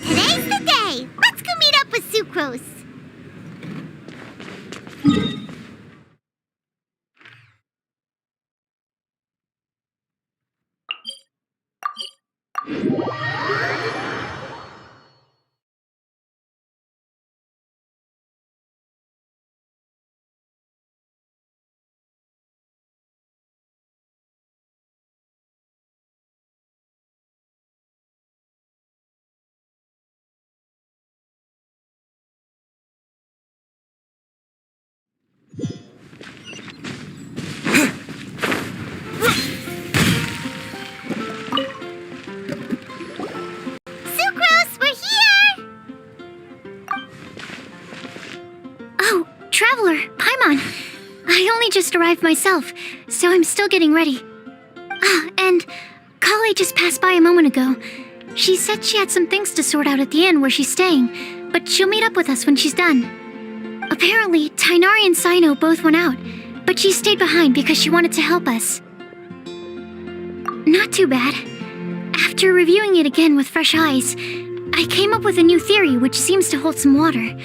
Today's the day! Let's go meet up with Sucrose! Sucrose, we're here! Oh, Traveler, Paimon. I only just arrived myself, so I'm still getting ready. And Kale just passed by a moment ago. She said she had some things to sort out at the inn where she's staying, but she'll meet up with us when she's done. Apparently, Tainari and Sino both went out, but she stayed behind because she wanted to help us. Not too bad. After reviewing it again with fresh eyes, I came up with a new theory which seems to hold some water.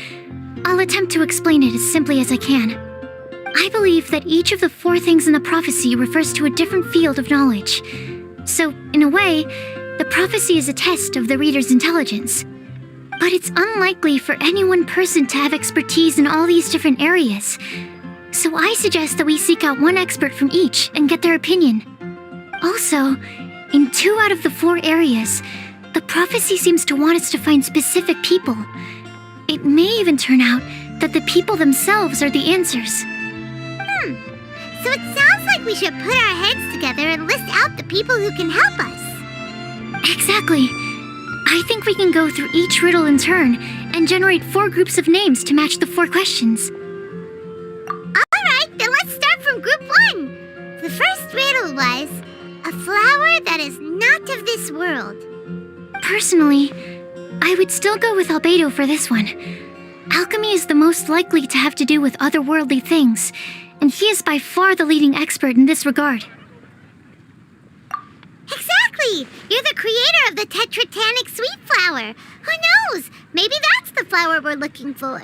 I'll attempt to explain it as simply as I can. I believe that each of the 4 things in the prophecy refers to a different field of knowledge. So, in a way, the prophecy is a test of the reader's intelligence. But it's unlikely for any one person to have expertise in all these different areas. So I suggest that we seek out one expert from each and get their opinion. Also, in 2 out of the 4 areas, the prophecy seems to want us to find specific people. It may even turn out that the people themselves are the answers. So it sounds like we should put our heads together and list out the people who can help us. Exactly. I think we can go through each riddle in turn and generate 4 groups of names to match the 4 questions. Alright, then let's start from group 1. The first riddle was, a flower that is not of this world. Personally, I would still go with Albedo for this one. Alchemy is the most likely to have to do with otherworldly things, and he is by far the leading expert in this regard. Exactly! You're the creator of the tetratanic sweet flower. Who knows? Maybe that's the flower we're looking for.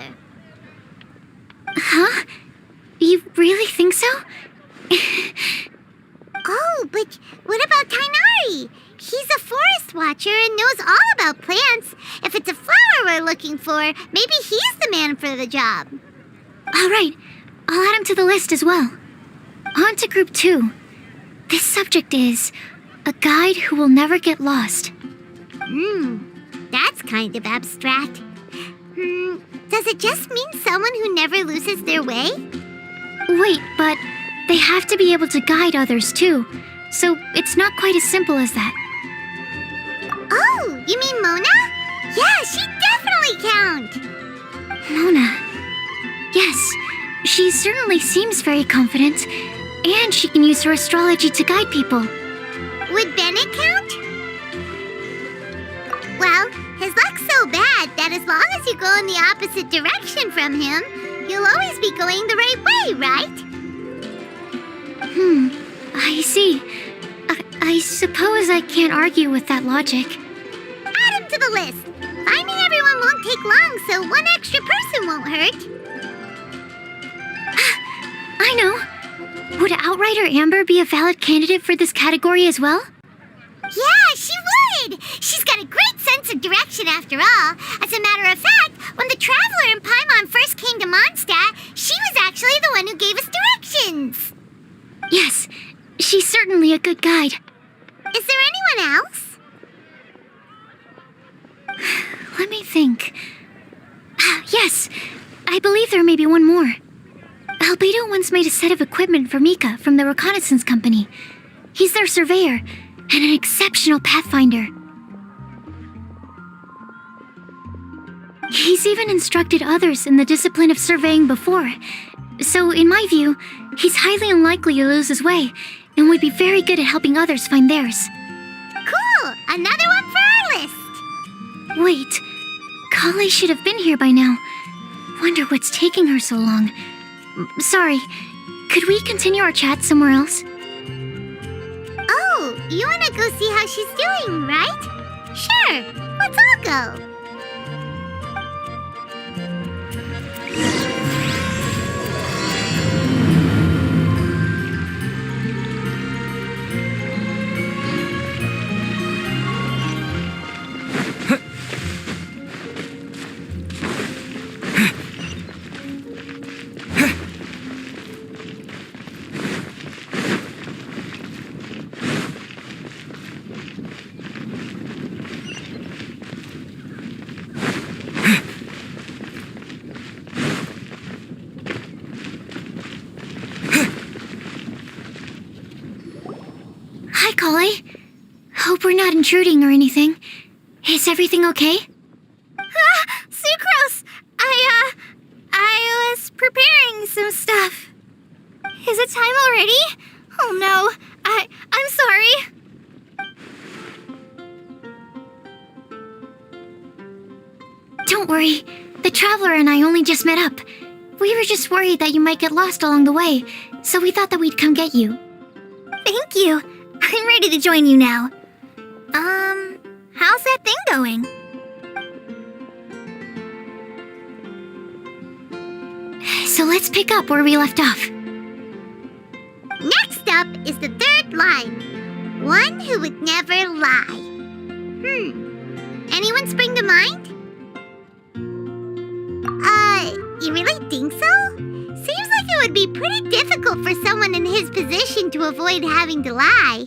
Huh? You really think so? Oh, but what about Tainari? He's a forest watcher and knows all about plants. If it's a flower we're looking for, maybe he's the man for the job. All right, I'll add him to the list as well. On to group 2. This subject is a guide who will never get lost. That's kind of abstract. Does it just mean someone who never loses their way? Wait, but they have to be able to guide others too, so it's not quite as simple as that. Oh, you mean Mona? Yeah, she definitely count. Mona. Yes, she certainly seems very confident, and she can use her astrology to guide people. Would Bennett count? Well, his luck's so bad that as long as you go in the opposite direction from him, you'll always be going the right way, right? I see. I suppose I can't argue with that logic. Add him to the list. Finding everyone won't take long, so one extra person won't hurt. I know. Would Outrider Amber be a valid candidate for this category as well? Yeah, she would! She's got a great sense of direction after all. As a matter of fact, when the Traveler and Paimon first came to Mondstadt, she was actually the one who gave us directions. Yes, she's certainly a good guide. Is there anyone else? me think. Yes, I believe there may be one more. Albedo once made a set of equipment for Mika from the reconnaissance company. He's their surveyor and an exceptional pathfinder. He's even instructed others in the discipline of surveying before. So, in my view, he's highly unlikely to lose his way and would be very good at helping others find theirs. Cool! Another one for our list! Wait, Kale should have been here by now. Wonder what's taking her so long. Sorry, could we continue our chat somewhere else? Oh, you wanna go see how she's doing, right? Sure, let's all go. Hi, Kale. Hope we're not intruding or anything. Is everything okay? Sucrose! I was preparing some stuff. Is it time already? Oh no, I'm sorry. Don't worry. The Traveler and I only just met up. We were just worried that you might get lost along the way, so we thought that we'd come get you. Thank you. I'm ready to join you now. How's that thing going? So let's pick up where we left off. Next up is the third line. One who would never lie. Anyone spring to mind? You really think so? Seems like it would be pretty difficult for someone in his position to avoid having to lie.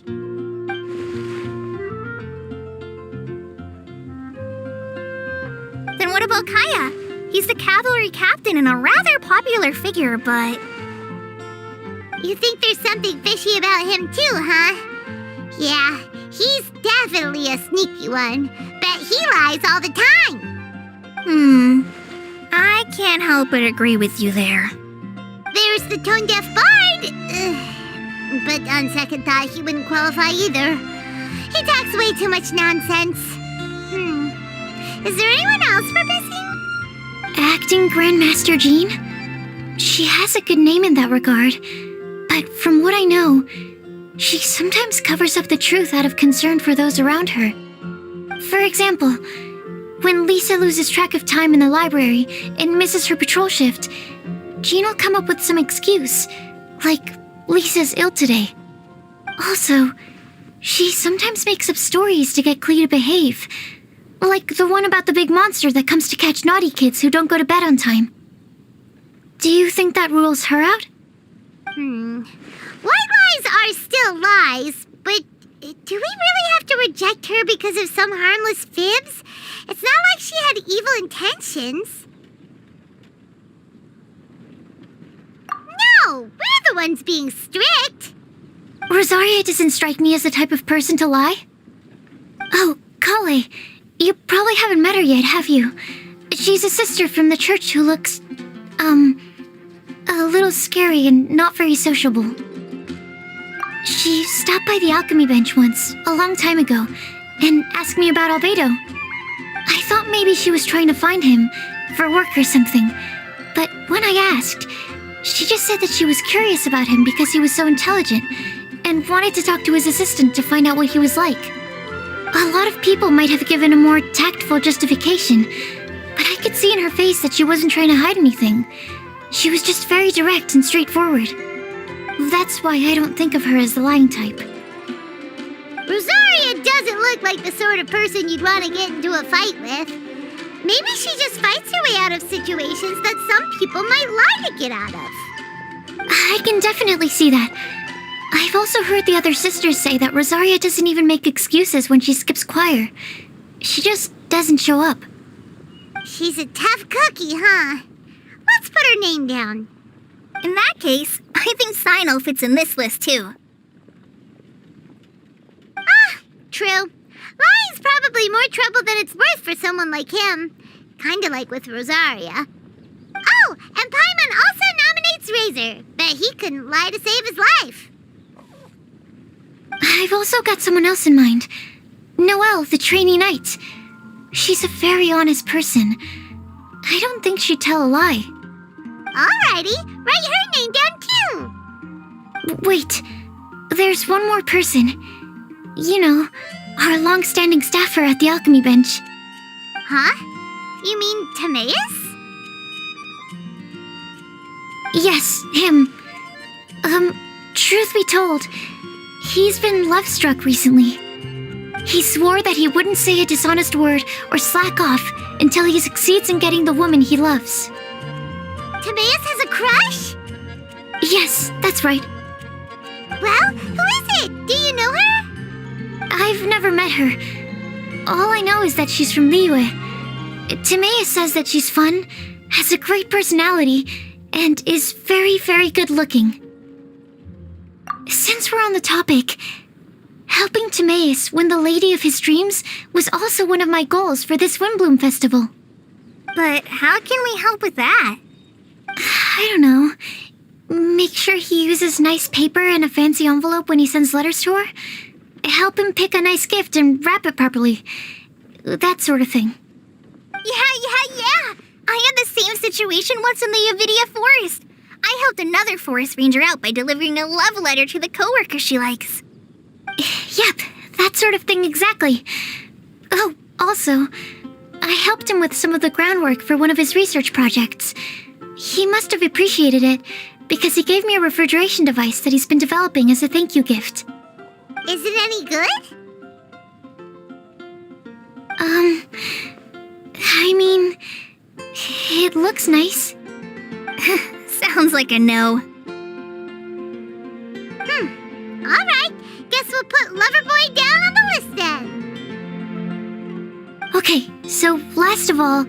Then what about Kaya? He's the cavalry captain and a rather popular figure, but... You think there's something fishy about him too, huh? Yeah, he's definitely a sneaky one. Bet he lies all the time. I can't help but agree with you there. There's the tone-deaf bard. But on second thought, he wouldn't qualify either. He talks way too much nonsense. Is there anyone else we're missing? Acting Grandmaster Jean? She has a good name in that regard, but from what I know, she sometimes covers up the truth out of concern for those around her. For example, when Lisa loses track of time in the library and misses her patrol shift, Jean will come up with some excuse, like Lisa's ill today. Also, she sometimes makes up stories to get Klee to behave, like the one about the big monster that comes to catch naughty kids who don't go to bed on time. Do you think that rules her out? White lies are still lies, but do we really have to reject her because of some harmless fibs? It's not like she had evil intentions. No, we're the ones being strict. Rosaria doesn't strike me as the type of person to lie. Oh, Kale, you probably haven't met her yet, have you? She's a sister from the church who looks, a little scary and not very sociable. She stopped by the alchemy bench once, a long time ago, and asked me about Albedo. I thought maybe she was trying to find him, for work or something, but when I asked, she just said that she was curious about him because he was so intelligent, and wanted to talk to his assistant to find out what he was like. A lot of people might have given a more tactful justification, but I could see in her face that she wasn't trying to hide anything. She was just very direct and straightforward. That's why I don't think of her as the lying type. Rosaria doesn't look like the sort of person you'd want to get into a fight with. Maybe she just fights her way out of situations that some people might lie to get out of. I can definitely see that. I've also heard the other sisters say that Rosaria doesn't even make excuses when she skips choir. She just doesn't show up. She's a tough cookie, huh? Let's put her name down. In that case, I think Sino fits in this list too. True. Lying's probably more trouble than it's worth for someone like him. Kinda like with Rosaria. Oh, and Paimon also nominates Razor, but he couldn't lie to save his life. I've also got someone else in mind. Noelle, the trainee knight. She's a very honest person. I don't think she'd tell a lie. Alrighty, write her name down too. Wait, there's one more person. You know, our long-standing staffer at the alchemy bench. Huh? You mean Timaeus? Yes, him. Truth be told, he's been love-struck recently. He swore that he wouldn't say a dishonest word or slack off until he succeeds in getting the woman he loves. Timaeus has a crush? Yes, that's right. Well, who is it? Do you know her? I've never met her. All I know is that she's from Liyue. Timaeus says that she's fun, has a great personality, and is very, very good looking. Since we're on the topic, helping Timaeus win the lady of his dreams was also one of my goals for this Windbloom Festival. But how can we help with that? I don't know. Make sure he uses nice paper and a fancy envelope when he sends letters to her. Help him pick a nice gift and wrap it properly. That sort of thing. Yeah. I had the same situation once in the Avidia Forest. I helped another forest ranger out by delivering a love letter to the coworker she likes. Yep, that sort of thing exactly. Oh, also, I helped him with some of the groundwork for one of his research projects. He must have appreciated it, because he gave me a refrigeration device that he's been developing as a thank you gift. Is it any good? I mean, it looks nice. Sounds like a no. Alright, guess we'll put Loverboy down on the list then. Okay, so last of all,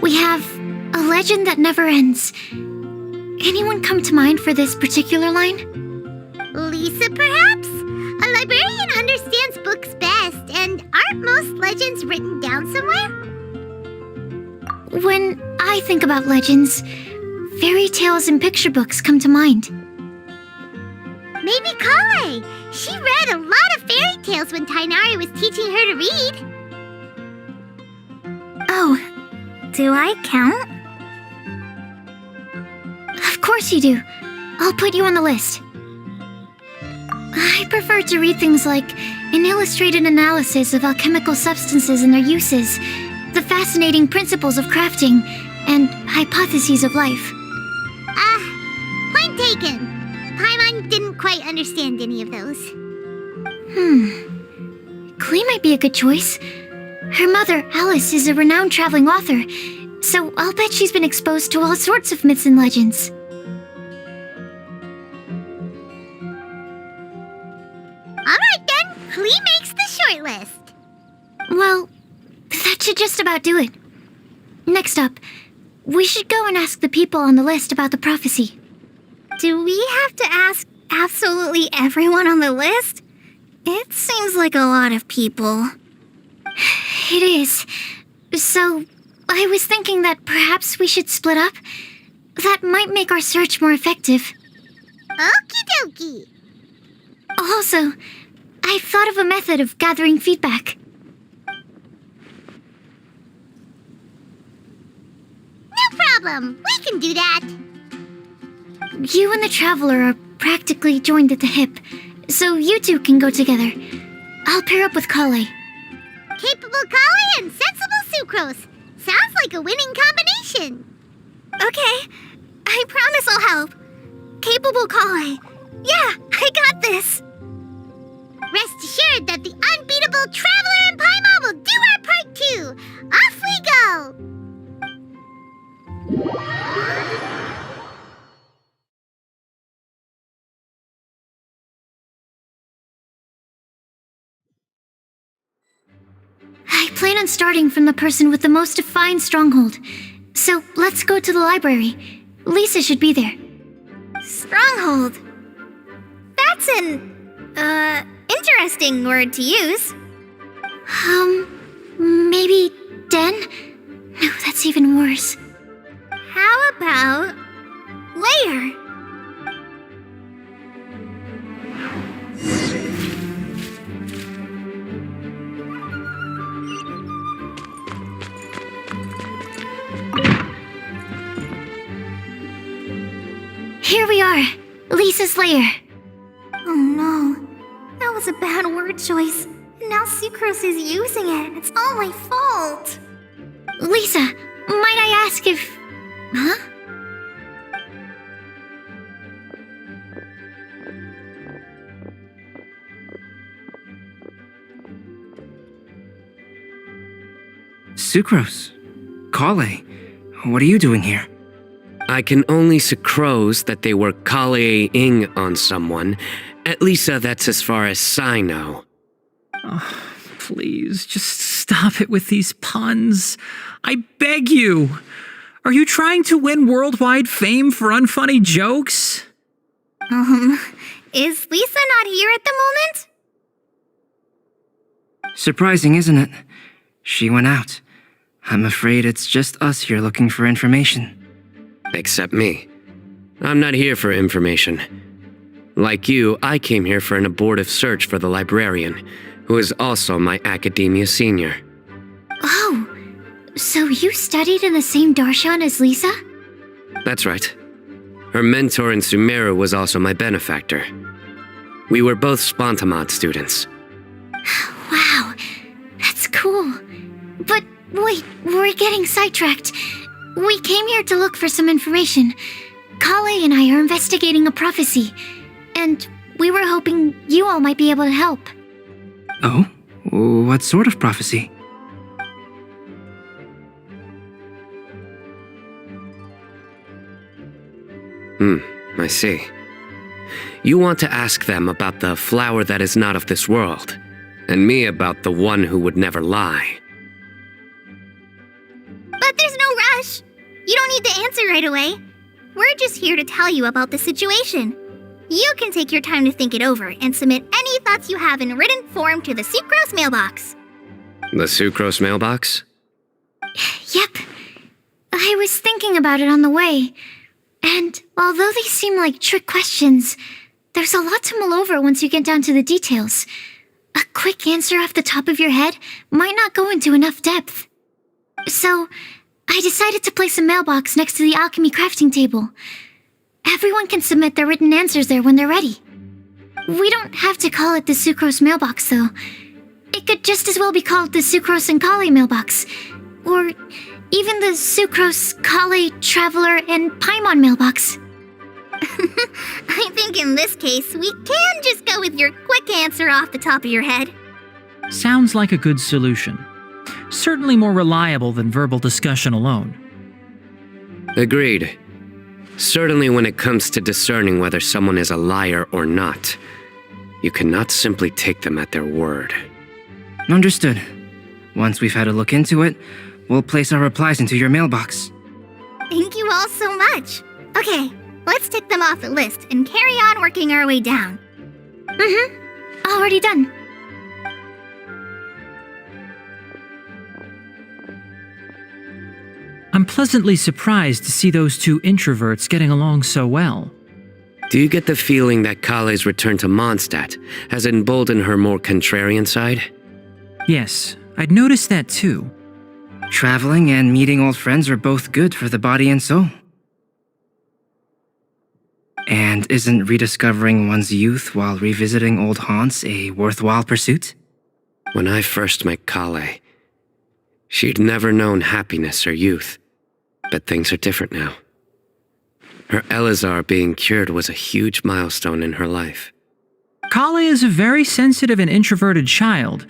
we have a legend that never ends. Anyone come to mind for this particular line? Lisa, perhaps? A librarian understands books best, and aren't most legends written down somewhere? When I think about legends, fairy tales and picture books come to mind. Maybe Kale. She read a lot of fairy tales when Tainari was teaching her to read. Oh, do I count? Of course you do. I'll put you on the list. I prefer to read things like an illustrated analysis of alchemical substances and their uses, the fascinating principles of crafting, and hypotheses of life. Point taken. Paimon didn't quite understand any of those. Klee might be a good choice. Her mother, Alice, is a renowned traveling author, so I'll bet she's been exposed to all sorts of myths and legends. Alright then, Klee makes the short list. Well, that should just about do it. Next up, we should go and ask the people on the list about the prophecy. Do we have to ask absolutely everyone on the list? It seems like a lot of people. It is. So, I was thinking that perhaps we should split up. That might make our search more effective. Okie dokie. Also, I've thought of a method of gathering feedback. No problem. We can do that. You and the Traveler are practically joined at the hip, so you two can go together. I'll pair up with Kale. Capable Kale and sensible Sucrose. Sounds like a winning combination. Okay, I promise I'll help. Capable Kale. Yeah, I got this. Rest assured that the unbeatable Traveler and Paimon will do our part too. Off we go. I plan on starting from the person with the most defined stronghold. So let's go to the library. Lisa should be there. Stronghold. That's an, interesting word to use. Maybe den? No, that's even worse. How about layer? Here we are, Lisa's lair. Oh no, that was a bad word choice. And now Sucrose is using it. It's all my fault. Lisa, might I ask if... Huh? Sucrose. Kale. What are you doing here? I can only Sucrose that they were Kale-ing on someone. At least that's as far as I know. Oh, please, just stop it with these puns. I beg you. Are you trying to win worldwide fame for unfunny jokes? Is Lisa not here at the moment? Surprising, isn't it? She went out. I'm afraid it's just us here looking for information. Except me. I'm not here for information. Like you, I came here for an abortive search for the librarian, who is also my academia senior. Oh, so you studied in the same darshan as Lisa? That's right. Her mentor in Sumeru was also my benefactor. We were both Spontamod students. Wow, that's cool. But wait, we're getting sidetracked. We came here to look for some information. Kale and I are investigating a prophecy, and we were hoping you all might be able to help. Oh? What sort of prophecy? I see. You want to ask them about the flower that is not of this world, and me about the one who would never lie. But there's no rush. You don't need to answer right away. We're just here to tell you about the situation. You can take your time to think it over and submit any thoughts you have in written form to the Sucrose mailbox. The Sucrose mailbox? Yep. I was thinking about it on the way. And although they seem like trick questions, there's a lot to mull over once you get down to the details. A quick answer off the top of your head might not go into enough depth. So, I decided to place a mailbox next to the alchemy crafting table. Everyone can submit their written answers there when they're ready. We don't have to call it the Sucrose mailbox, though. It could just as well be called the Sucrose and Kale mailbox. Or even the Sucrose, Kale, Traveler, and Paimon mailbox. I think in this case, we can just go with your quick answer off the top of your head. Sounds like a good solution. Certainly more reliable than verbal discussion alone. Agreed. Certainly when it comes to discerning whether someone is a liar or not, you cannot simply take them at their word. Understood. Once we've had a look into it, we'll place our replies into your mailbox. Thank you all so much. Okay, let's tick them off the list and carry on working our way down. Already done. I'm pleasantly surprised to see those two introverts getting along so well. Do you get the feeling that Kale's return to Mondstadt has emboldened her more contrarian side? Yes, I'd noticed that too. Traveling and meeting old friends are both good for the body and soul. And isn't rediscovering one's youth while revisiting old haunts a worthwhile pursuit? When I first met Kale, she'd never known happiness or youth. But things are different now. Her Elazar being cured was a huge milestone in her life. Kale is a very sensitive and introverted child.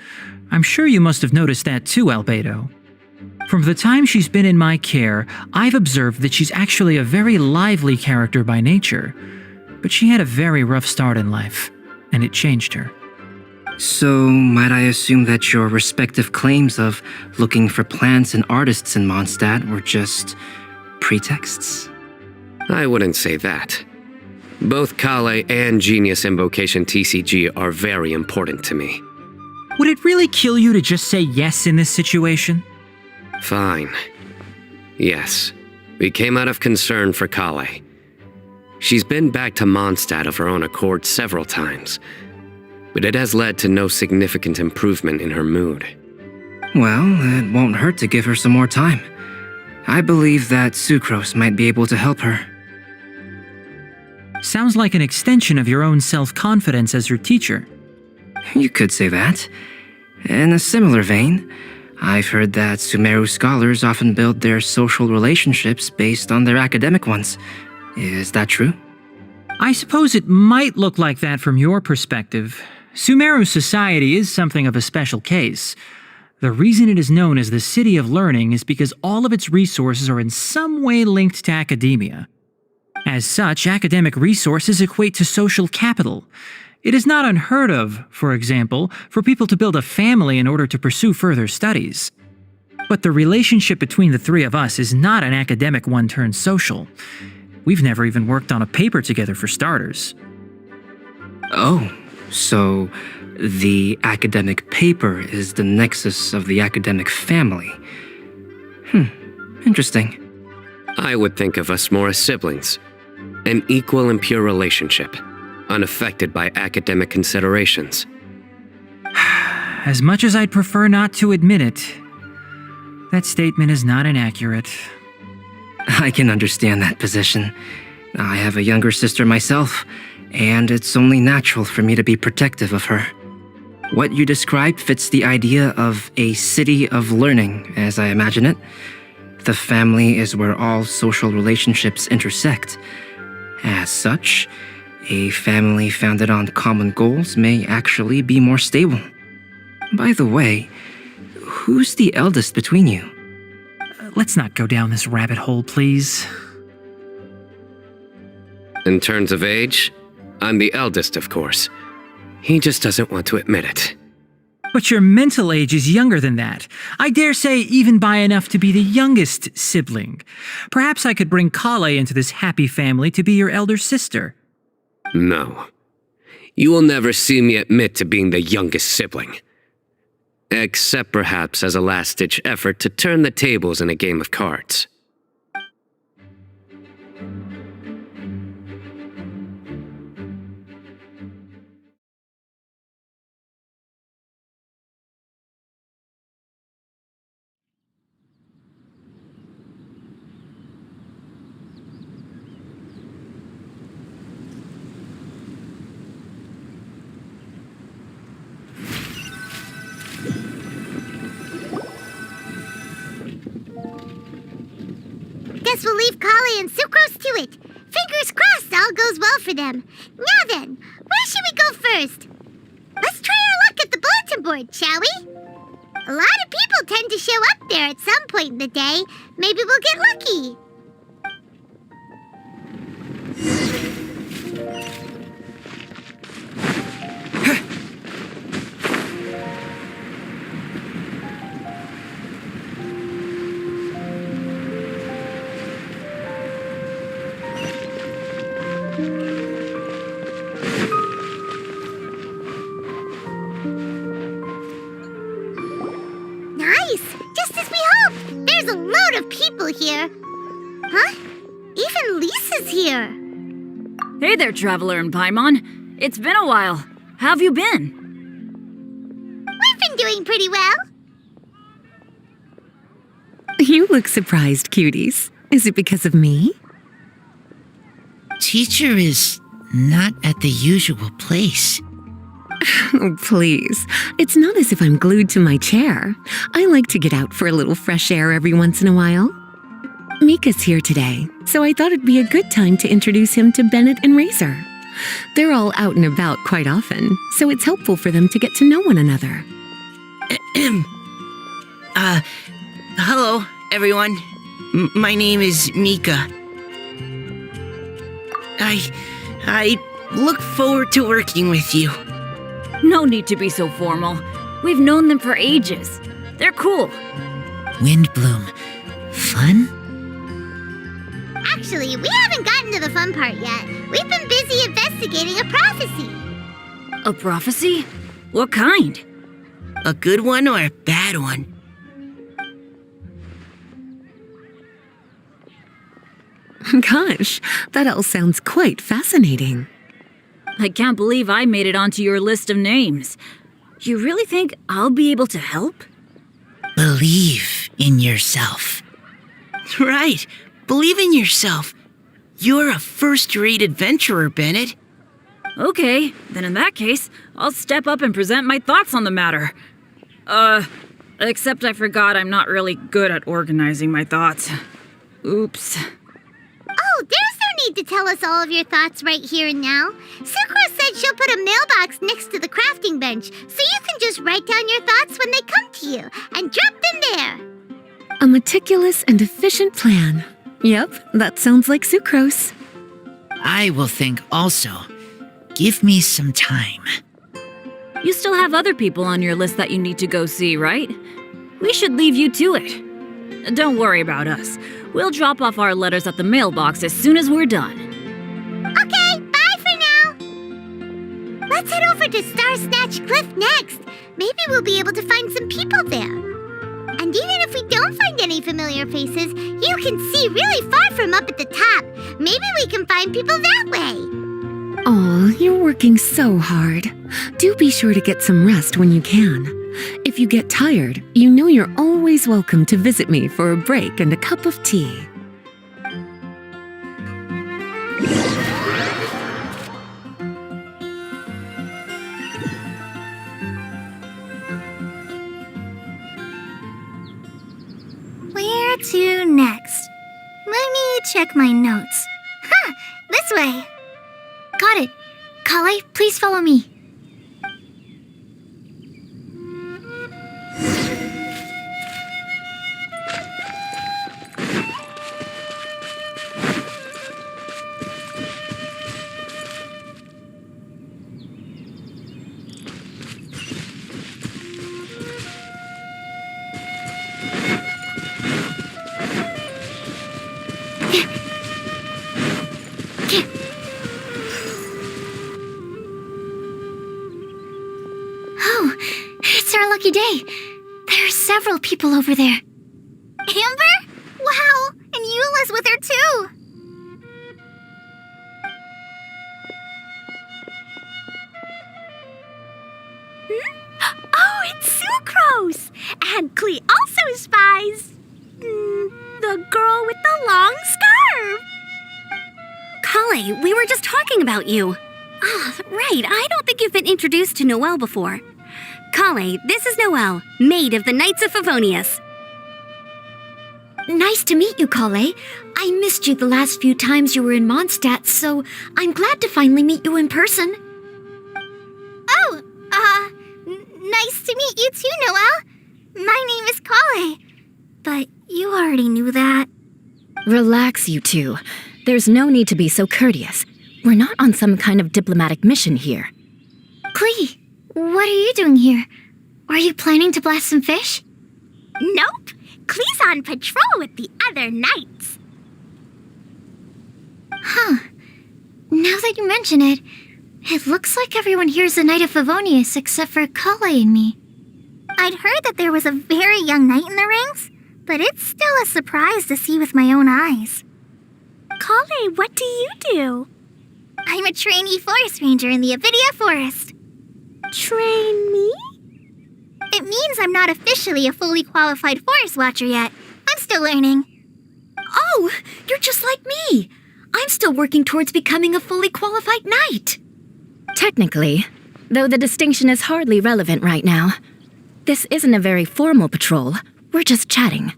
I'm sure you must have noticed that too, Albedo. From the time she's been in my care, I've observed that she's actually a very lively character by nature. But she had a very rough start in life, and it changed her. So, might I assume that your respective claims of looking for plants and artists in Mondstadt were just pretexts? I wouldn't say that. Both Kale and Genius Invocation TCG are very important to me. Would it really kill you to just say yes in this situation? Fine. Yes, we came out of concern for Kale. She's been back to Mondstadt of her own accord several times, but it has led to no significant improvement in her mood. Well, it won't hurt to give her some more time. I believe that Sucrose might be able to help her. Sounds like an extension of your own self-confidence as your teacher. You could say that. In a similar vein, I've heard that Sumeru scholars often build their social relationships based on their academic ones. Is that true? I suppose it might look like that from your perspective. Sumeru society is something of a special case. The reason it is known as the City of Learning is because all of its resources are in some way linked to academia. As such, academic resources equate to social capital. It is not unheard of, for example, for people to build a family in order to pursue further studies. But the relationship between the three of us is not an academic one turned social. We've never even worked on a paper together for starters. Oh, so the academic paper is the nexus of the academic family. Interesting. I would think of us more as siblings. An equal and pure relationship, unaffected by academic considerations. As much as I'd prefer not to admit it, that statement is not inaccurate. I can understand that position. I have a younger sister myself, and it's only natural for me to be protective of her. What you describe fits the idea of a city of learning, as I imagine it. The family is where all social relationships intersect. As such, a family founded on common goals may actually be more stable. By the way, who's the eldest between you? Let's not go down this rabbit hole, please. In terms of age, I'm the eldest, of course. He just doesn't want to admit it. But your mental age is younger than that. I dare say even by enough to be the youngest sibling. Perhaps I could bring Kale into this happy family to be your elder sister. No. You will never see me admit to being the youngest sibling. Except perhaps as a last-ditch effort to turn the tables in a game of cards. Guess we'll leave Kale and Sucrose to it. Fingers crossed all goes well for them. Now then, where should we go first? Let's try our luck at the bulletin board, shall we? A lot of people tend to show up there at some point in the day. Maybe we'll get lucky. There's a load of people here. Huh? Even Lisa's here. Hey there, Traveler in Paimon. It's been a while. How have you been? We've been doing pretty well. You look surprised, cuties. Is it because of me? Teacher is not at the usual place. Oh, please. It's not as if I'm glued to my chair. I like to get out for a little fresh air every once in a while. Mika's here today, so I thought it'd be a good time to introduce him to Bennett and Razor. They're all out and about quite often, so it's helpful for them to get to know one another. Hello, everyone. My name is Mika. I look forward to working with you. No need to be so formal. We've known them for ages. They're cool. Windbloom. Fun? Actually, we haven't gotten to the fun part yet. We've been busy investigating a prophecy. A prophecy? What kind? A good one or a bad one? Gosh, that all sounds quite fascinating. I can't believe I made it onto your list of names. You really think I'll be able to help? Believe in yourself. Right. Believe in yourself. You're a first-rate adventurer, Bennett. Okay, then in that case, I'll step up and present my thoughts on the matter. Except I forgot I'm not really good at organizing my thoughts. Oops. Oh, there's no need to tell us all of your thoughts right here and now. Sucrose said she'll put a mailbox next to the crafting bench, so you can just write down your thoughts when they come to you, and drop them there. A meticulous and efficient plan. Yep, that sounds like Sucrose. I will think also. Give me some time. You still have other people on your list that you need to go see, right? We should leave you to it. Don't worry about us. We'll drop off our letters at the mailbox as soon as we're done. Okay, bye for now. Let's head over to Star Snatch Cliff next. Maybe we'll be able to find some people there. And even if we don't find any familiar faces, you can see really far from up at the top. Maybe we can find people that way. Aw, you're working so hard. Do be sure to get some rest when you can. If you get tired, you know you're always welcome to visit me for a break and a cup of tea. Where to next? Let me check my notes. Huh, this way. Got it. Kale, please follow me. Oh, it's our lucky day. There are several people over there. Amber? Wow, and Eula's with her too. Oh, it's Sucrose! And Klee also spies the girl with the long scarf. Kale, we were just talking about you. Ah, right. I don't think you've been introduced to Noelle before. Kale, this is Noelle, maid of the Knights of Favonius. Nice to meet you, Kale. I missed you the last few times you were in Mondstadt, so I'm glad to finally meet you in person. Oh, nice to meet you too, Noelle. My name is Kale. But you already knew that. Relax, you two. There's no need to be so courteous. We're not on some kind of diplomatic mission here. Klee, what are you doing here? Are you planning to blast some fish? Nope. Klee's on patrol with the other knights. Huh. Now that you mention it, it looks like everyone here is a Knight of Favonius except for Kale and me. I'd heard that there was a very young knight in the ranks, but it's still a surprise to see with my own eyes. Kale, what do you do? I'm a trainee forest ranger in the Avidia Forest. Trainee? It means I'm not officially a fully qualified forest watcher yet. I'm still learning. Oh, you're just like me. I'm still working towards becoming a fully qualified knight. Technically, though the distinction is hardly relevant right now. This isn't a very formal patrol. We're just chatting.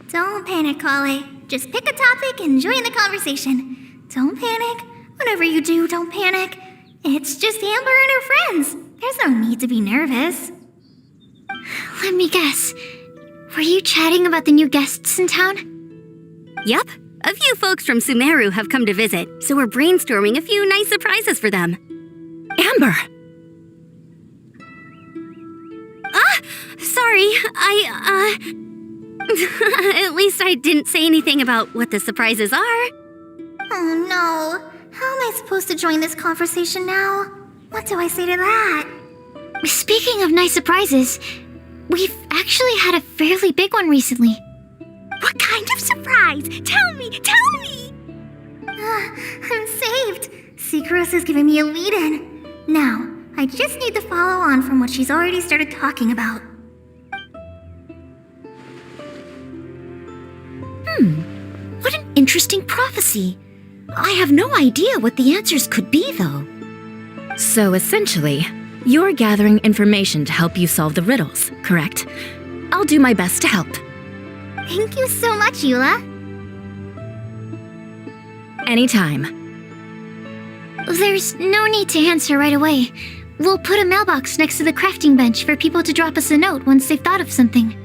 Don't panic, Kale. Just pick a topic and join the conversation. Don't panic. Whatever you do, don't panic. It's just Amber and her friends. There's no need to be nervous. Let me guess. Were you chatting about the new guests in town? Yup. A few folks from Sumeru have come to visit, so we're brainstorming a few nice surprises for them. Amber! Sorry, At least I didn't say anything about what the surprises are. Oh no. How am I supposed to join this conversation now? What do I say to that? Speaking of nice surprises, we've actually had a fairly big one recently. What kind of surprise? Tell me! I'm saved. Sucrose is giving me a lead-in. Now, I just need to follow on from what she's already started talking about. What an interesting prophecy. I have no idea what the answers could be, though. So essentially, you're gathering information to help you solve the riddles, correct? I'll do my best to help. Thank you so much, Eula. Anytime. There's no need to answer right away. We'll put a mailbox next to the crafting bench for people to drop us a note once they've thought of something.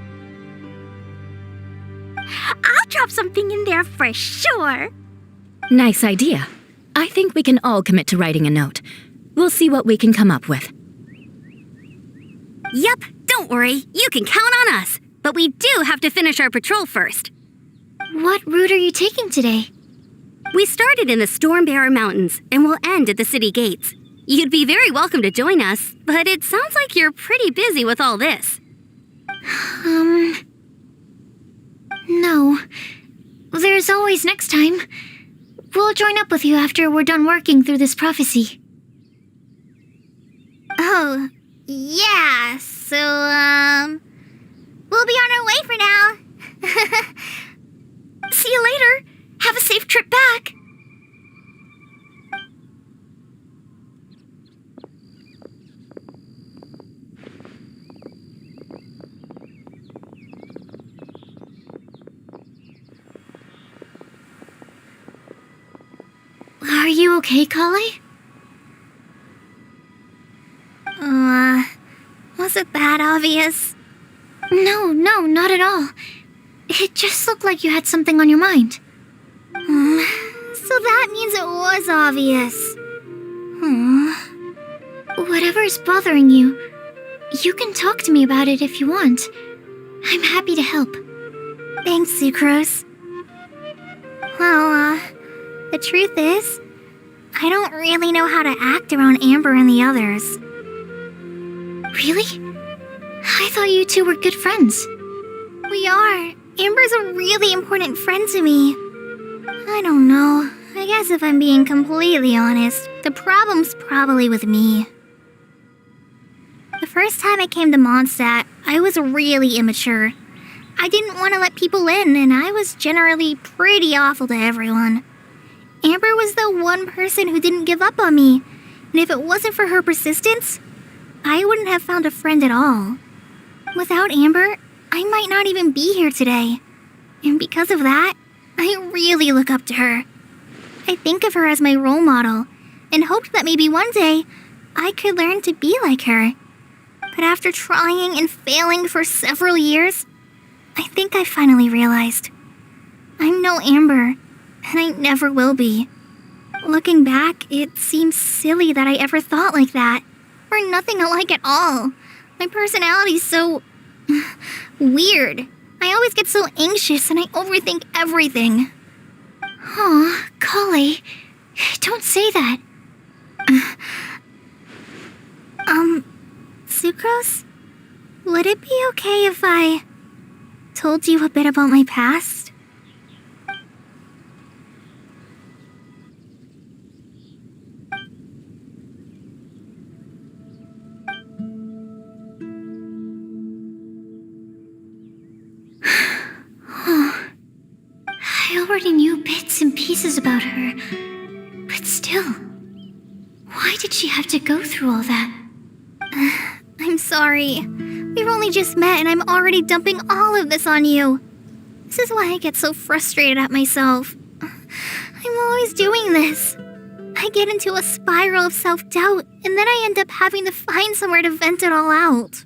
I'll drop something in there for sure. Nice idea. I think we can all commit to writing a note. We'll see what we can come up with. Yep, don't worry. You can count on us. But we do have to finish our patrol first. What route are you taking today? We started in the Stormbearer Mountains and will end at the city gates. You'd be very welcome to join us, but it sounds like you're pretty busy with all this. No. There's always next time. We'll join up with you after we're done working through this prophecy. Oh, yeah, so, we'll be on our way for now. See you later. Have a safe trip back. Are you okay, Kale? Was it that obvious? No, not at all. It just looked like you had something on your mind. So that means it was obvious. Whatever's bothering you, you can talk to me about it if you want. I'm happy to help. Thanks, Sucrose. Well, the truth is, I don't really know how to act around Amber and the others. Really? I thought you two were good friends. We are. Amber's a really important friend to me. I don't know. I guess if I'm being completely honest, the problem's probably with me. The first time I came to Mondstadt, I was really immature. I didn't want to let people in, and I was generally pretty awful to everyone. Amber was the one person who didn't give up on me, and if it wasn't for her persistence, I wouldn't have found a friend at all. Without Amber, I might not even be here today. And because of that, I really look up to her. I think of her as my role model, and hoped that maybe one day I could learn to be like her. But after trying and failing for several years, I think I finally realized I'm no Amber, and I never will be. Looking back, it seems silly that I ever thought like that. We're nothing alike at all. My personality's so weird. I always get so anxious and I overthink everything. Aw, Kale, don't say that. Sucrose? Would it be okay if I told you a bit about my past? I already knew bits and pieces about her, but still, why did she have to go through all that? I'm sorry. We've only just met and I'm already dumping all of this on you. This is why I get so frustrated at myself. I'm always doing this. I get into a spiral of self-doubt and then I end up having to find somewhere to vent it all out.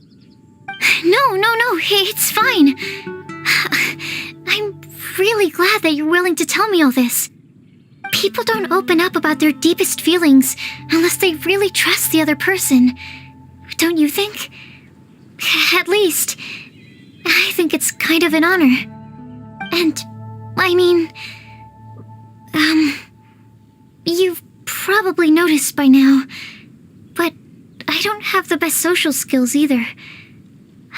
No, it's fine. I'm really glad that you're willing to tell me all this. People don't open up about their deepest feelings unless they really trust the other person. Don't you think? At least, I think it's kind of an honor. And, I mean, you've probably noticed by now, but I don't have the best social skills either.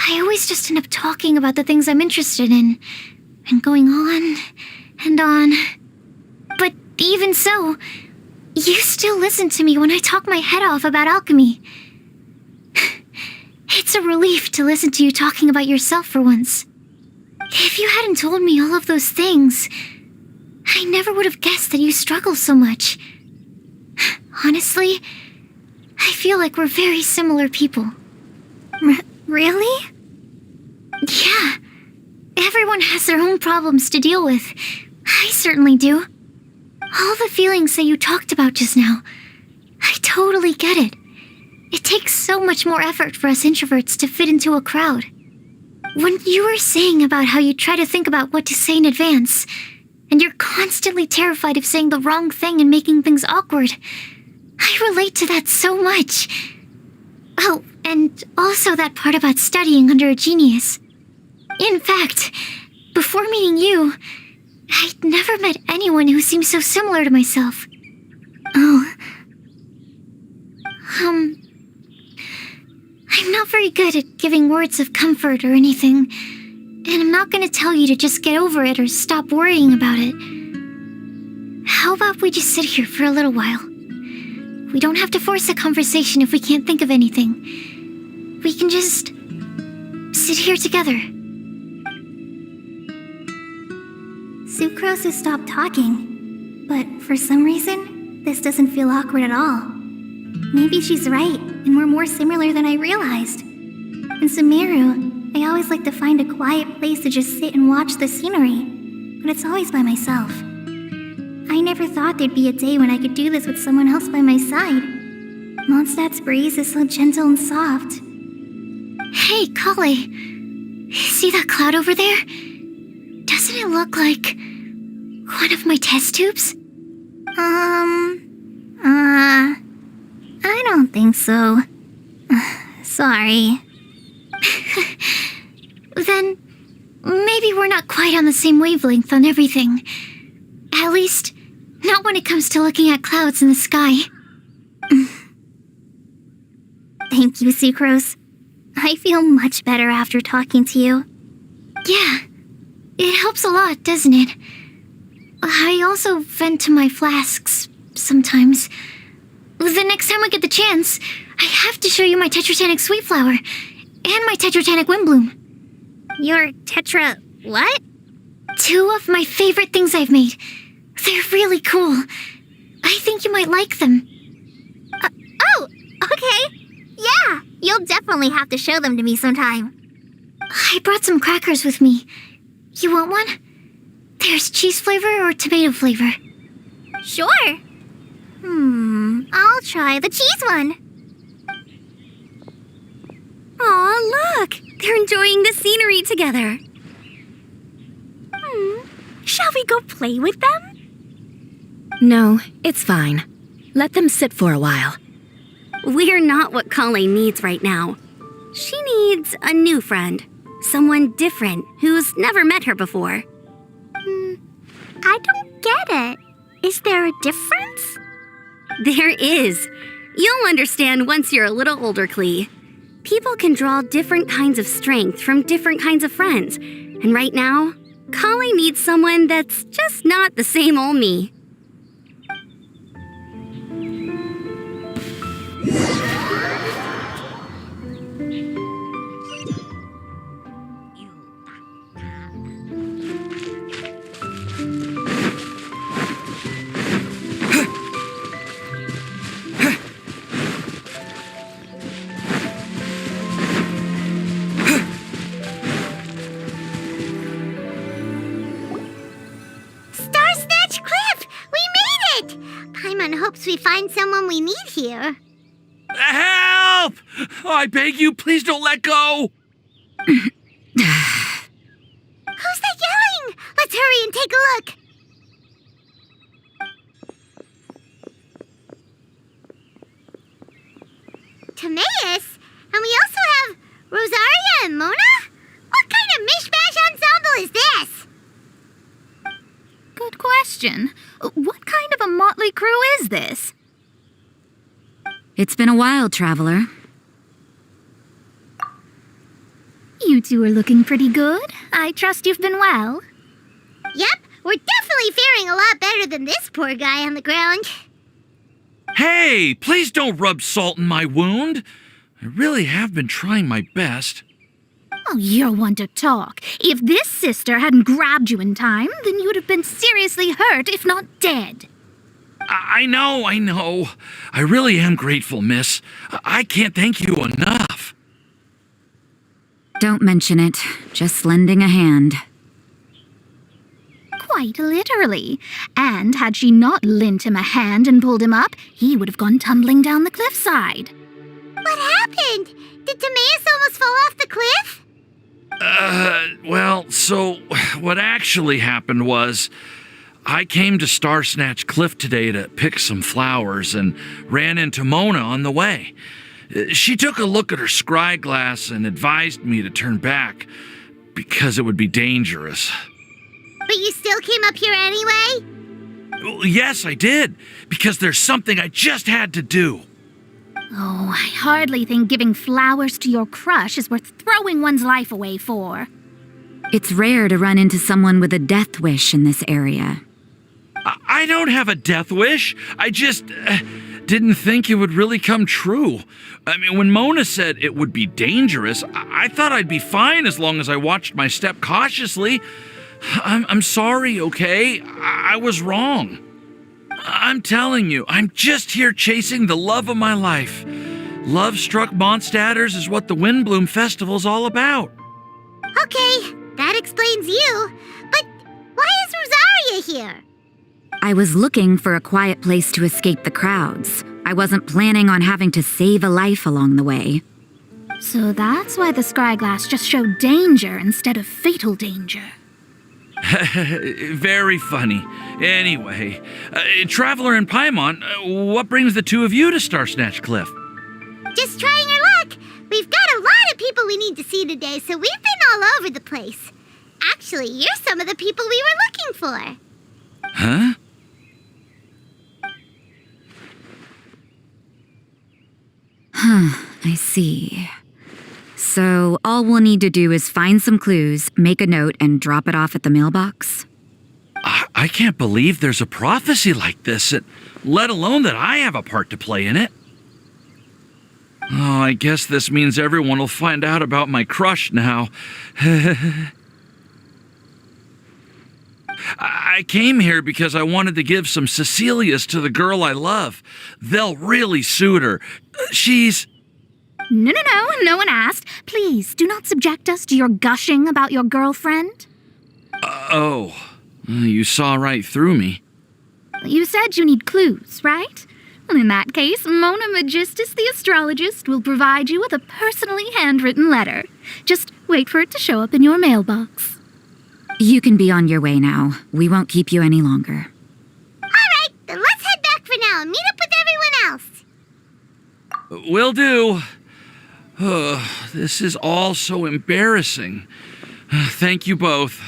I always just end up talking about the things I'm interested in, and going on and on. But even so, you still listen to me when I talk my head off about alchemy. It's a relief to listen to you talking about yourself for once. If you hadn't told me all of those things, I never would have guessed that you struggle so much. Honestly, I feel like we're very similar people. Really? Yeah. Everyone has their own problems to deal with. I certainly do. All the feelings that you talked about just now, I totally get it. It takes so much more effort for us introverts to fit into a crowd. When you were saying about how you try to think about what to say in advance, and you're constantly terrified of saying the wrong thing and making things awkward, I relate to that so much. Oh, and also that part about studying under a genius. In fact, before meeting you, I'd never met anyone who seemed so similar to myself. Oh. I'm not very good at giving words of comfort or anything, and I'm not going to tell you to just get over it or stop worrying about it. How about we just sit here for a little while? We don't have to force a conversation if we can't think of anything. We can just sit here together. Sucrose has stopped talking, but for some reason, this doesn't feel awkward at all. Maybe she's right, and we're more similar than I realized. In Sumeru, I always like to find a quiet place to just sit and watch the scenery, but it's always by myself. I never thought there'd be a day when I could do this with someone else by my side. Mondstadt's breeze is so gentle and soft. Hey, Kale. See that cloud over there? Doesn't it look like one of my test tubes? I don't think so. Sorry. Then maybe we're not quite on the same wavelength on everything. At least, not when it comes to looking at clouds in the sky. Thank you, Sucrose. I feel much better after talking to you. Yeah, it helps a lot, doesn't it? I also vent to my flasks sometimes. The next time I get the chance, I have to show you my Tetratanic Sweet Flower and my Tetratanic Windbloom. Your Tetra... what? 2 of my favorite things I've made. They're really cool. I think you might like them. Oh, okay. Yeah, you'll definitely have to show them to me sometime. I brought some crackers with me. You want one? There's cheese flavor or tomato flavor. Sure. I'll try the cheese one. Aw, look! They're enjoying the scenery together. Shall we go play with them? No, it's fine. Let them sit for a while. We're not what Kale needs right now. She needs a new friend. Someone different who's never met her before. I don't get it. Is there a difference? There is. You'll understand once you're a little older, Klee. People can draw different kinds of strength from different kinds of friends. And right now, Kale needs someone that's just not the same old me. Hopes we find someone we need here. Help! I beg you, please don't let go! Who's that yelling? Let's hurry and take a look. question. What kind of a motley crew is this? It's been a while, Traveler. You two are looking pretty good. I trust you've been well. Yep, we're definitely faring a lot better than this poor guy on the ground. Hey, please don't rub salt in my wound. I really have been trying my best. Oh, you're one to talk. If this sister hadn't grabbed you in time, then you'd have been seriously hurt, if not dead. I know. I really am grateful, miss. I can't thank you enough. Don't mention it. Just lending a hand. Quite literally. And had she not lent him a hand and pulled him up, he would have gone tumbling down the cliffside. What happened? Did Timaeus almost fall off the cliff? Well, so what actually happened was I came to Star Snatch Cliff today to pick some flowers and ran into Mona on the way. She took a look at her scry glass and advised me to turn back because it would be dangerous. But you still came up here anyway? Well, yes, I did, because there's something I just had to do. Oh, I hardly think giving flowers to your crush is worth throwing one's life away for. It's rare to run into someone with a death wish in this area. I don't have a death wish. I just didn't think it would really come true. I mean, when Mona said it would be dangerous, I thought I'd be fine as long as I watched my step cautiously. I'm sorry, okay? I was wrong. I'm telling you, I'm just here chasing the love of my life. Love-struck Mondstadters is what the Windbloom Festival's all about. Okay, that explains you. But why is Rosaria here? I was looking for a quiet place to escape the crowds. I wasn't planning on having to save a life along the way. So that's why the scry glass just showed danger instead of fatal danger. Very funny. Anyway, Traveler and Paimon, what brings the two of you to Star Snatch Cliff? Just trying our luck. We've got a lot of people we need to see today, so we've been all over the place. Actually, you're some of the people we were looking for. Huh? I see. So all we'll need to do is find some clues, make a note, and drop it off at the mailbox? I can't believe there's a prophecy like this, let alone that I have a part to play in it. Oh, I guess this means everyone will find out about my crush now. I came here because I wanted to give some Cecilias to the girl I love. They'll really suit her. She's... No one asked. Please, do not subject us to your gushing about your girlfriend. You saw right through me. You said you need clues, right? Well, in that case, Mona Magistus the astrologist will provide you with a personally handwritten letter. Just wait for it to show up in your mailbox. You can be on your way now. We won't keep you any longer. All right, then let's head back for now and meet up with everyone else. Will do. This is all so embarrassing. Thank you both.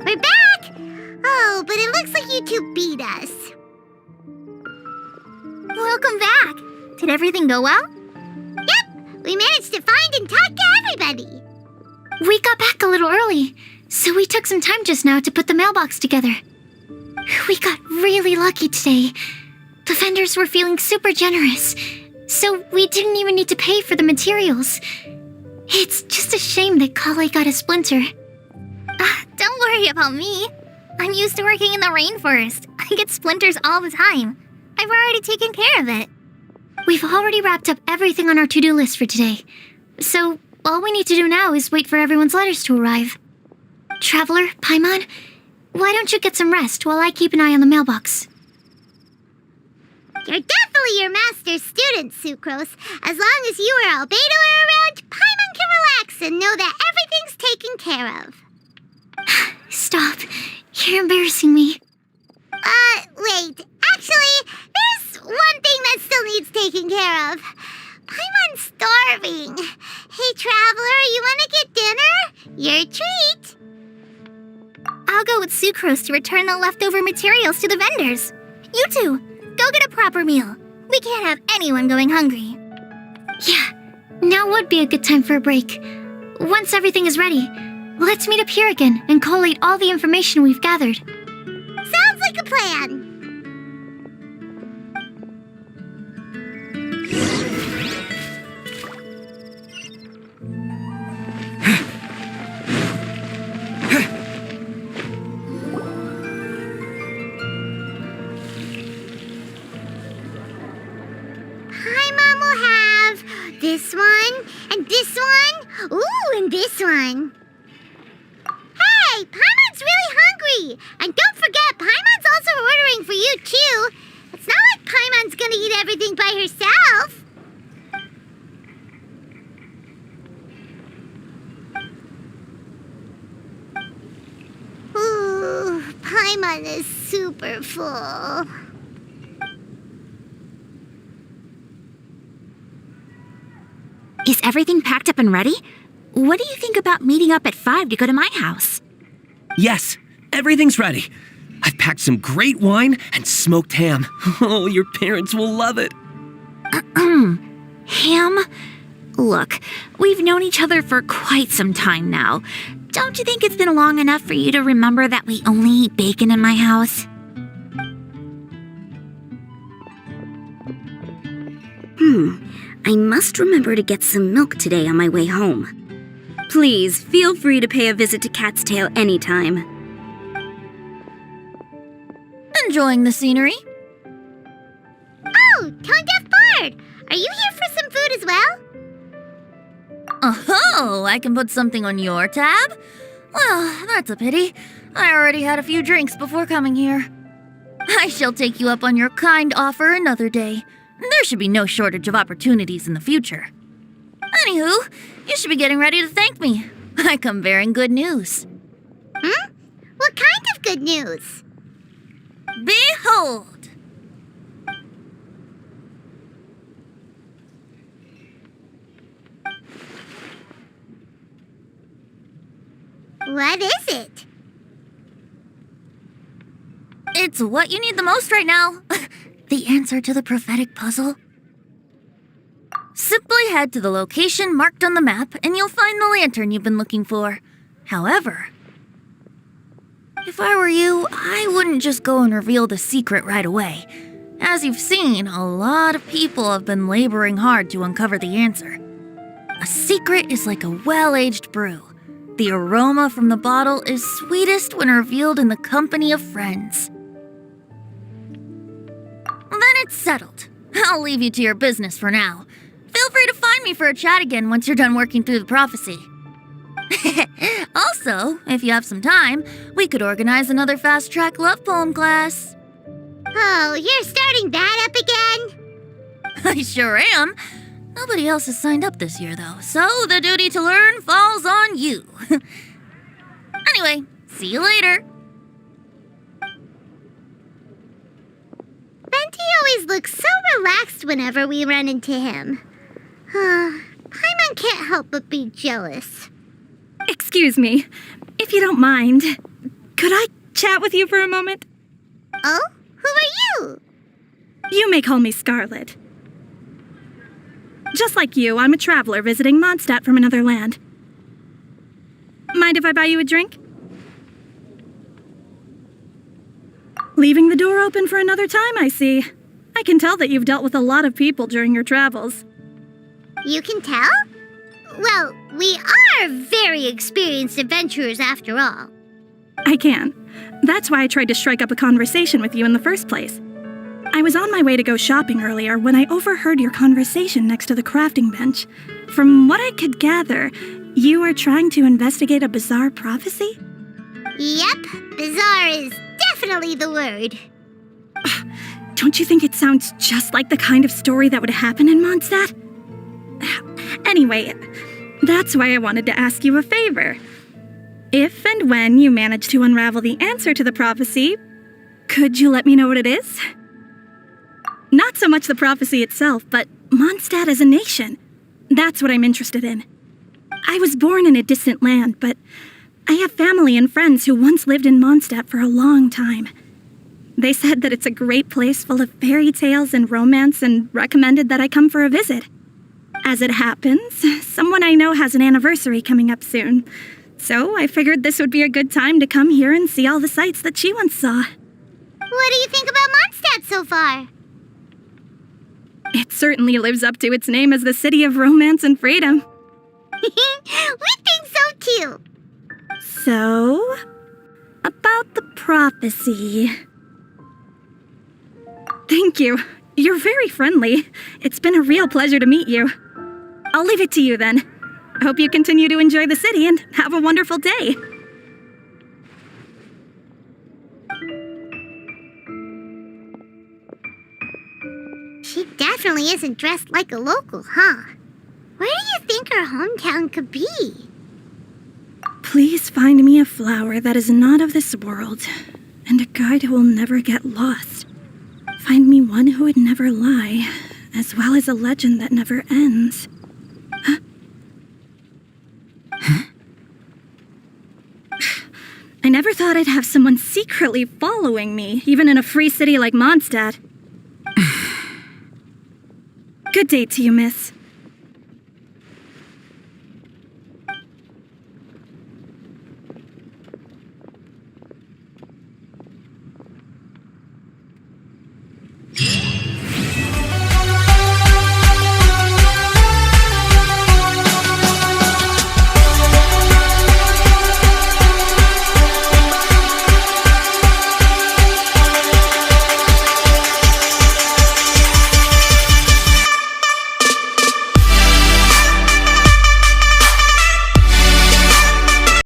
We're back! Oh, but it looks like you two beat us. Welcome back. Did everything go well? Yep, we managed to find and talk to everybody. We got back a little early, so we took some time just now to put the mailbox together. We got really lucky today. The vendors were feeling super generous, so we didn't even need to pay for the materials. It's just a shame that Kale got a splinter. Don't worry about me. I'm used to working in the rainforest. I get splinters all the time. I've already taken care of it. We've already wrapped up everything on our to-do list for today. So all we need to do now is wait for everyone's letters to arrive. Traveler, Paimon, why don't you get some rest while I keep an eye on the mailbox? You're definitely your master's student, Sucrose. As long as you or Albedo are around, Paimon can relax and know that everything's taken care of. Stop. You're embarrassing me. Wait. Actually, there's one thing that still needs taking care of. Paimon's starving. Hey, Traveler, you want to get dinner? Your treat. I'll go with Sucrose to return the leftover materials to the vendors. You two, go get a proper meal. We can't have anyone going hungry. Yeah, now would be a good time for a break. Once everything is ready, let's meet up here again and collate all the information we've gathered. Sounds like a plan. Paimon will have this one, and this one, ooh, and this one. Hey, Paimon's really hungry! And don't forget, Paimon's also ordering for you, too. It's not like Paimon's gonna eat everything by herself. Ooh, Paimon is super full. Is everything packed up and ready? What do you think about meeting up at 5 to go to my house? Yes, everything's ready. I've packed some great wine and smoked ham. Oh, your parents will love it. Ham? Look, we've known each other for quite some time now. Don't you think it's been long enough for you to remember that we only eat bacon in my house? I must remember to get some milk today on my way home. Please, feel free to pay a visit to Cat's Tail anytime. Enjoying the scenery? Oh, Tone Deaf Bard! Are you here for some food as well? Oh, I can put something on your tab? Well, that's a pity. I already had a few drinks before coming here. I shall take you up on your kind offer another day. There should be no shortage of opportunities in the future. Anywho, you should be getting ready to thank me. I come bearing good news. What kind of good news? Behold! What is it? It's what you need the most right now. The answer to the prophetic puzzle. Simply head to the location marked on the map and you'll find the lantern you've been looking for. However, if I were you, I wouldn't just go and reveal the secret right away. As you've seen, a lot of people have been laboring hard to uncover the answer. A secret is like a well-aged brew. The aroma from the bottle is sweetest when revealed in the company of friends. Then it's settled. I'll leave you to your business for now. Feel free to find me for a chat again once you're done working through the prophecy. Also, if you have some time, we could organize another fast-track love poem class. Oh, you're starting that up again? I sure am. Nobody else has signed up this year, though, so the duty to learn falls on you. Anyway, see you later. Venti always looks so relaxed whenever we run into him. Paimon can't help but be jealous. Excuse me, if you don't mind, could I chat with you for a moment? Oh? Who are you? You may call me Scarlet. Just like you, I'm a traveler visiting Mondstadt from another land. Mind if I buy you a drink? Leaving the door open for another time, I see. I can tell that you've dealt with a lot of people during your travels. You can tell? Well, we are very experienced adventurers after all. I can. That's why I tried to strike up a conversation with you in the first place. I was on my way to go shopping earlier when I overheard your conversation next to the crafting bench. From what I could gather, you were trying to investigate a bizarre prophecy? Yep, bizarre is definitely the word. Don't you think it sounds just like the kind of story that would happen in Mondstadt? Anyway, that's why I wanted to ask you a favor. If and when you manage to unravel the answer to the prophecy, could you let me know what it is? Not so much the prophecy itself, but Mondstadt as a nation. That's what I'm interested in. I was born in a distant land, but I have family and friends who once lived in Mondstadt for a long time. They said that it's a great place full of fairy tales and romance and recommended that I come for a visit. As it happens, someone I know has an anniversary coming up soon, so I figured this would be a good time to come here and see all the sights that she once saw. What do you think about Mondstadt so far? It certainly lives up to its name as the city of romance and freedom. We think so too. So, about the prophecy. Thank you. You're very friendly. It's been a real pleasure to meet you. I'll leave it to you then. I hope you continue to enjoy the city and have a wonderful day. She definitely isn't dressed like a local, huh? Where do you think her hometown could be? Please find me a flower that is not of this world, and a guide who will never get lost. Find me one who would never lie, as well as a legend that never ends. I never thought I'd have someone secretly following me, even in a free city like Mondstadt. Good day to you, miss.